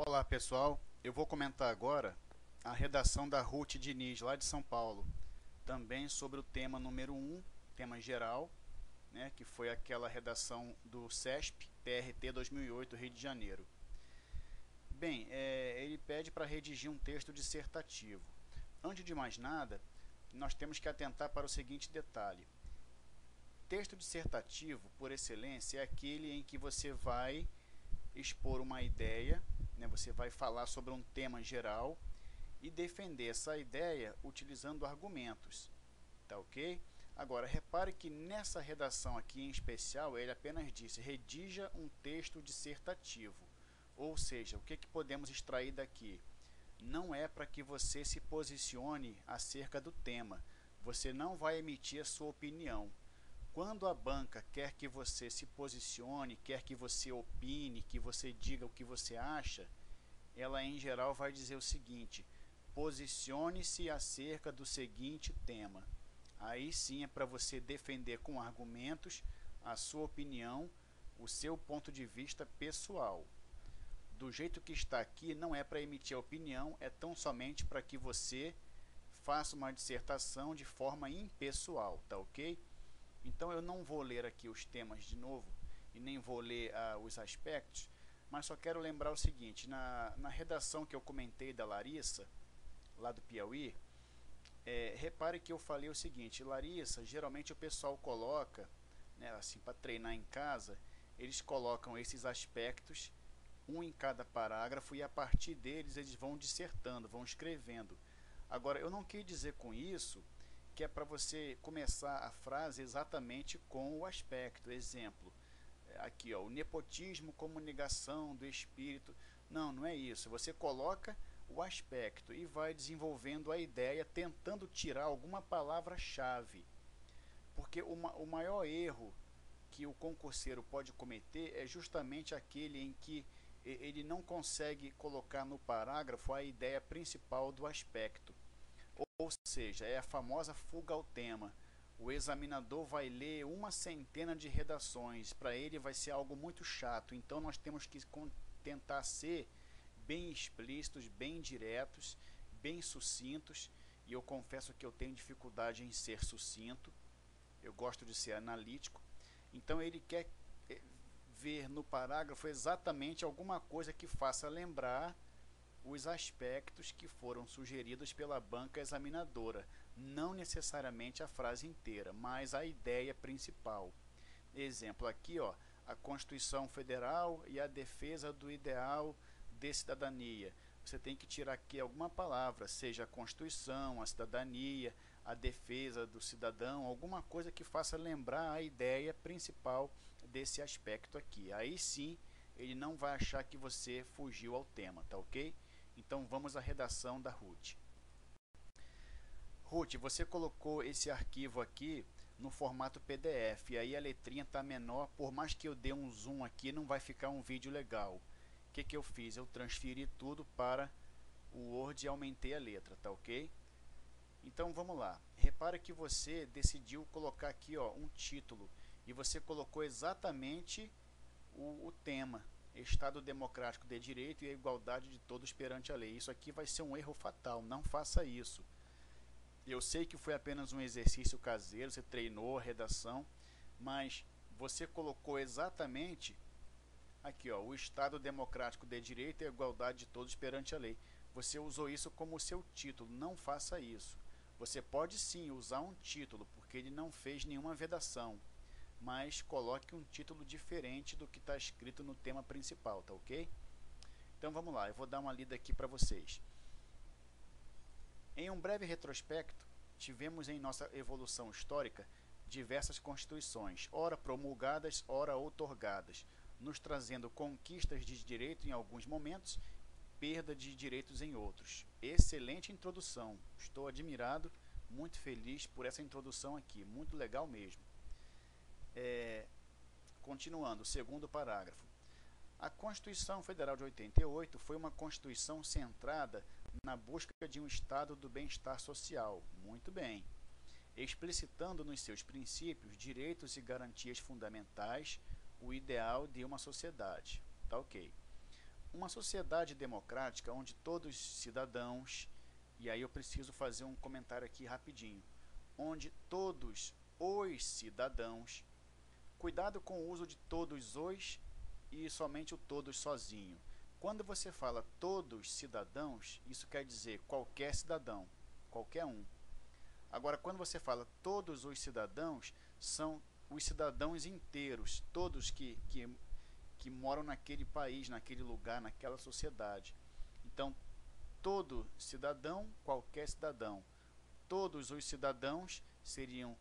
Olá pessoal, eu vou comentar agora a redação da Ruth Diniz, lá de São Paulo, também sobre o tema número 1, tema geral, né, que foi aquela redação do CESP, TRT 2008, Rio de Janeiro. Bem, ele pede para redigir um texto dissertativo. Antes de mais nada, nós temos que atentar para o seguinte detalhe. Texto dissertativo, por excelência, é aquele em que você vai expor uma ideia, né, você vai falar sobre um tema geral e defender essa ideia utilizando argumentos, tá ok? Agora, repare que nessa redação aqui em especial, ele apenas disse, redija um texto dissertativo. Ou seja, o que podemos extrair daqui? Não é para que você se posicione acerca do tema. Você não vai emitir a sua opinião. Quando a banca quer que você se posicione, quer que você opine, que você diga o que você acha, ela em geral vai dizer o seguinte: posicione-se acerca do seguinte tema. Aí sim é para você defender com argumentos a sua opinião, o seu ponto de vista pessoal. Do jeito que está aqui, não é para emitir a opinião, é tão somente para que você faça uma dissertação de forma impessoal, tá ok? Então eu não vou ler aqui os temas de novo e nem vou ler os aspectos, mas só quero lembrar o seguinte, na redação que eu comentei da Larissa, lá do Piauí, repare que eu falei o seguinte, Larissa, geralmente o pessoal coloca, né, assim, para treinar em casa, eles colocam esses aspectos, um em cada parágrafo, e a partir deles eles vão dissertando, vão escrevendo. Agora, eu não quis dizer com isso que é para você começar a frase exatamente com o aspecto. Exemplo, aqui ó, o nepotismo como negação do espírito. Não, não é isso. Você coloca o aspecto e vai desenvolvendo a ideia, tentando tirar alguma palavra-chave. Porque o maior erro que o concurseiro pode cometer é justamente aquele em que ele não consegue colocar no parágrafo a ideia principal do aspecto. Ou seja, é a famosa fuga ao tema. O examinador vai ler uma centena de redações, para ele vai ser algo muito chato, então nós temos que tentar ser bem explícitos, bem diretos, bem sucintos, e eu confesso que eu tenho dificuldade em ser sucinto, eu gosto de ser analítico, então ele quer ver no parágrafo exatamente alguma coisa que faça lembrar os aspectos que foram sugeridos pela banca examinadora, não necessariamente a frase inteira, mas a ideia principal. Exemplo aqui, ó, a Constituição Federal e a defesa do ideal de cidadania. Você tem que tirar aqui alguma palavra, seja a Constituição, a cidadania, a defesa do cidadão, alguma coisa que faça lembrar a ideia principal desse aspecto aqui. Aí sim, ele não vai achar que você fugiu ao tema, tá ok? Então vamos à redação da Ruth. Ruth, você colocou esse arquivo aqui no formato PDF, e aí a letrinha está menor, por mais que eu dê um zoom aqui, não vai ficar um vídeo legal. O que eu fiz? Eu transferi tudo para o Word e aumentei a letra, tá ok? Então vamos lá. Repara que você decidiu colocar aqui ó, um título, e você colocou exatamente o tema. Estado democrático de direito e a igualdade de todos perante a lei. Isso aqui vai ser um erro fatal, não faça isso. Eu sei que foi apenas um exercício caseiro, você treinou a redação, mas você colocou exatamente aqui, ó, o Estado democrático de direito e a igualdade de todos perante a lei. Você usou isso como seu título, não faça isso. Você pode sim usar um título, porque ele não fez nenhuma vedação, mas coloque um título diferente do que está escrito no tema principal, tá ok? Então vamos lá, eu vou dar uma lida aqui para vocês. Em um breve retrospecto, tivemos em nossa evolução histórica diversas constituições, ora promulgadas, ora outorgadas, nos trazendo conquistas de direito em alguns momentos, perda de direitos em outros. Excelente introdução, estou admirado, muito feliz por essa introdução aqui, muito legal mesmo. Continuando, segundo parágrafo. A Constituição Federal de 88 foi uma Constituição centrada na busca de um estado do bem-estar social. Muito bem. Explicitando nos seus princípios, direitos e garantias fundamentais, o ideal de uma sociedade. Tá ok. Uma sociedade democrática onde todos os cidadãos, e aí eu preciso fazer um comentário aqui rapidinho, onde todos os cidadãos, cuidado com o uso de todos os e somente o todos sozinho. Quando você fala todos cidadãos, isso quer dizer qualquer cidadão, qualquer um. Agora, quando você fala todos os cidadãos, são os cidadãos inteiros, todos que moram naquele país, naquele lugar, naquela sociedade. Então, todo cidadão, qualquer cidadão. Todos os cidadãos seriam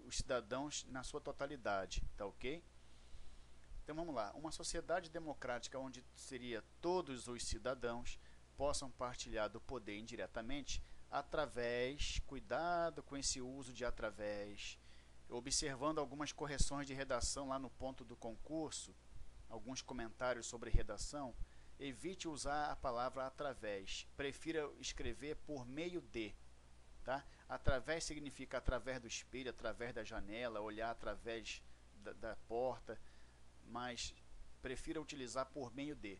os cidadãos na sua totalidade, tá ok? Então vamos lá, uma sociedade democrática onde seria todos os cidadãos possam partilhar do poder indiretamente através, cuidado com esse uso de através, observando algumas correções de redação lá no ponto do concurso, alguns comentários sobre redação, evite usar a palavra através, prefira escrever por meio de, tá? Através significa através do espelho, através da janela, olhar através da porta, mas prefira utilizar por meio de.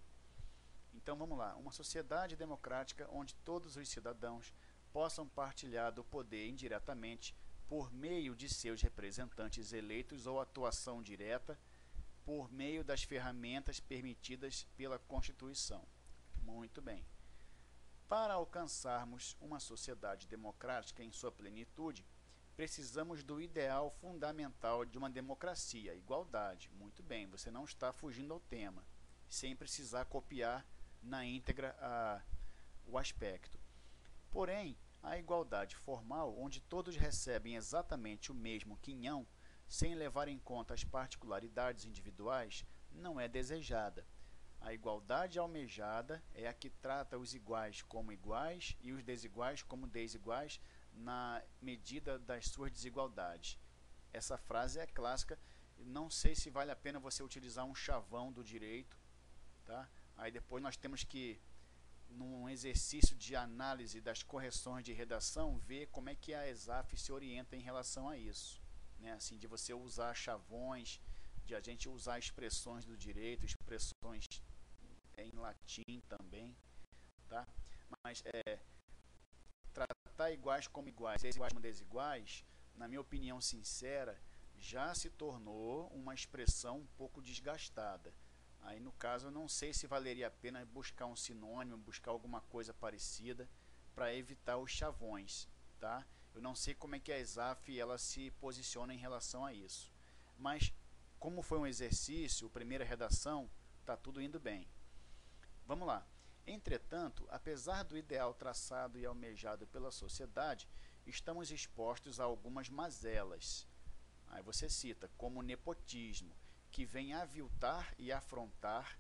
Então vamos lá, uma sociedade democrática onde todos os cidadãos possam partilhar do poder indiretamente por meio de seus representantes eleitos ou atuação direta por meio das ferramentas permitidas pela Constituição. Muito bem. Para alcançarmos uma sociedade democrática em sua plenitude, precisamos do ideal fundamental de uma democracia, a igualdade. Muito bem, você não está fugindo ao tema, sem precisar copiar na íntegra o aspecto. Porém, a igualdade formal, onde todos recebem exatamente o mesmo quinhão, sem levar em conta as particularidades individuais, não é desejada. A igualdade almejada é a que trata os iguais como iguais e os desiguais como desiguais na medida das suas desigualdades. Essa frase é clássica, não sei se vale a pena você utilizar um chavão do direito, tá? Aí depois nós temos que, num exercício de análise das correções de redação, ver como é que a ESAF se orienta em relação a isso, né? Assim, de você usar chavões, de a gente usar expressões do direito, expressões em latim também, tá? Mas tratar iguais como iguais, desiguais como desiguais, na minha opinião sincera, já se tornou uma expressão um pouco desgastada. Aí no caso eu não sei se valeria a pena buscar um sinônimo, buscar alguma coisa parecida para evitar os chavões, tá? Eu não sei como é que a ESAF ela se posiciona em relação a isso. Mas como foi um exercício, primeira redação, tá tudo indo bem. Vamos lá. Entretanto, apesar do ideal traçado e almejado pela sociedade, estamos expostos a algumas mazelas. Aí você cita, como o nepotismo, que vem aviltar e afrontar.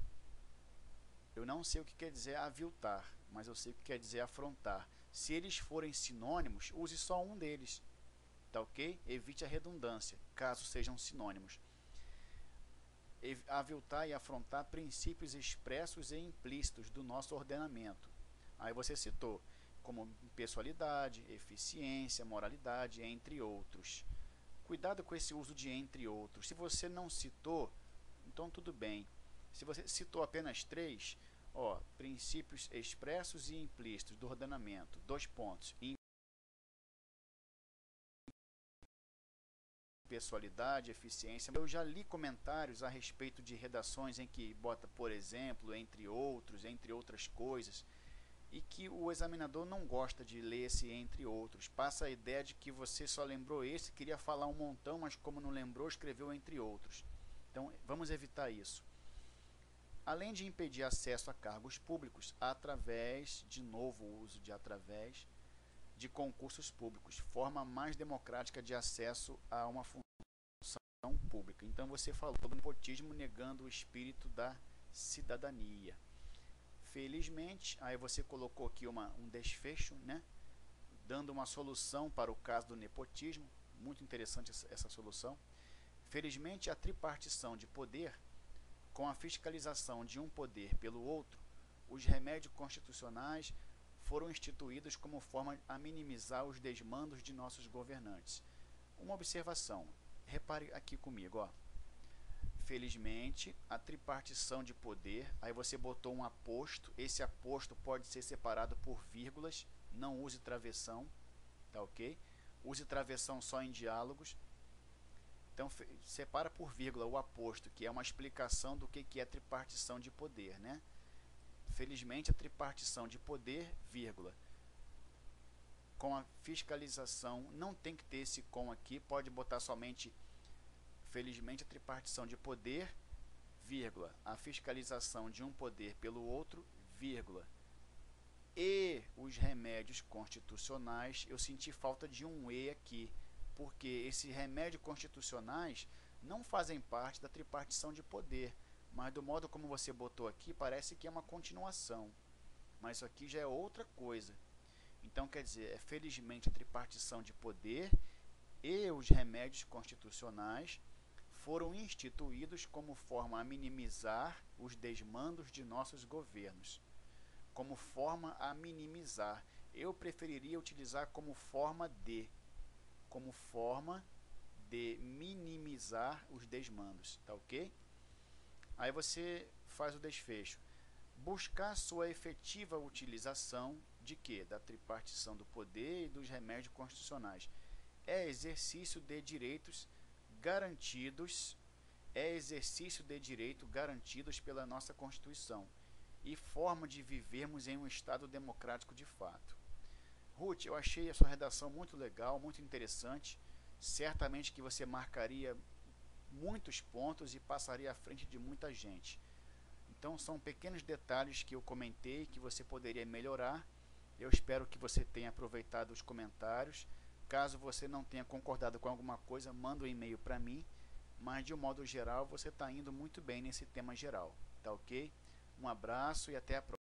Eu não sei o que quer dizer aviltar, mas eu sei o que quer dizer afrontar. Se eles forem sinônimos, use só um deles, tá ok? Evite a redundância, caso sejam sinônimos. Aviltar e afrontar princípios expressos e implícitos do nosso ordenamento. Aí você citou como pessoalidade, eficiência, moralidade, entre outros. Cuidado com esse uso de entre outros. Se você não citou, então tudo bem. Se você citou apenas 3, princípios expressos e implícitos do ordenamento, 2 pontos. Pessoalidade, eficiência. Eu já li comentários a respeito de redações em que bota, por exemplo, entre outros, entre outras coisas, e que o examinador não gosta de ler esse entre outros. Passa a ideia de que você só lembrou esse, queria falar um montão, mas como não lembrou, escreveu entre outros. Então, vamos evitar isso. Além de impedir acesso a cargos públicos através, de novo o uso de através, de concursos públicos, forma mais democrática de acesso a uma função pública. Então você falou do nepotismo negando o espírito da cidadania. Felizmente, aí você colocou aqui um desfecho, né? Dando uma solução para o caso do nepotismo, muito interessante essa solução. Felizmente, a tripartição de poder, com a fiscalização de um poder pelo outro, os remédios constitucionais foram instituídos como forma a minimizar os desmandos de nossos governantes. Uma observação, repare aqui comigo, felizmente, a tripartição de poder, aí você botou um aposto, esse aposto pode ser separado por vírgulas, não use travessão, tá ok? Use travessão só em diálogos. Então, separa por vírgula o aposto, que é uma explicação do que é tripartição de poder, né? Felizmente, a tripartição de poder, vírgula, com a fiscalização, não tem que ter esse com aqui, pode botar somente, felizmente, a tripartição de poder, vírgula, a fiscalização de um poder pelo outro, vírgula, e os remédios constitucionais. Eu senti falta de um e aqui, porque esses remédios constitucionais não fazem parte da tripartição de poder, mas do modo como você botou aqui, parece que é uma continuação, mas isso aqui já é outra coisa. Então, quer dizer, felizmente a tripartição de poder e os remédios constitucionais foram instituídos como forma a minimizar os desmandos de nossos governos. Como forma a minimizar. Eu preferiria utilizar como forma de minimizar os desmandos, tá ok? Aí você faz o desfecho. Buscar sua efetiva utilização de quê? Da tripartição do poder e dos remédios constitucionais. É exercício de direitos garantidos, pela nossa Constituição e forma de vivermos em um Estado democrático de fato. Ruth, eu achei a sua redação muito legal, muito interessante. Certamente que você marcaria muitos pontos e passaria à frente de muita gente. Então são pequenos detalhes que eu comentei que você poderia melhorar. Eu espero que você tenha aproveitado os comentários. Caso você não tenha concordado com alguma coisa, manda um e-mail para mim. Mas de um modo geral você está indo muito bem nesse tema geral, tá ok? Um abraço e até a próxima.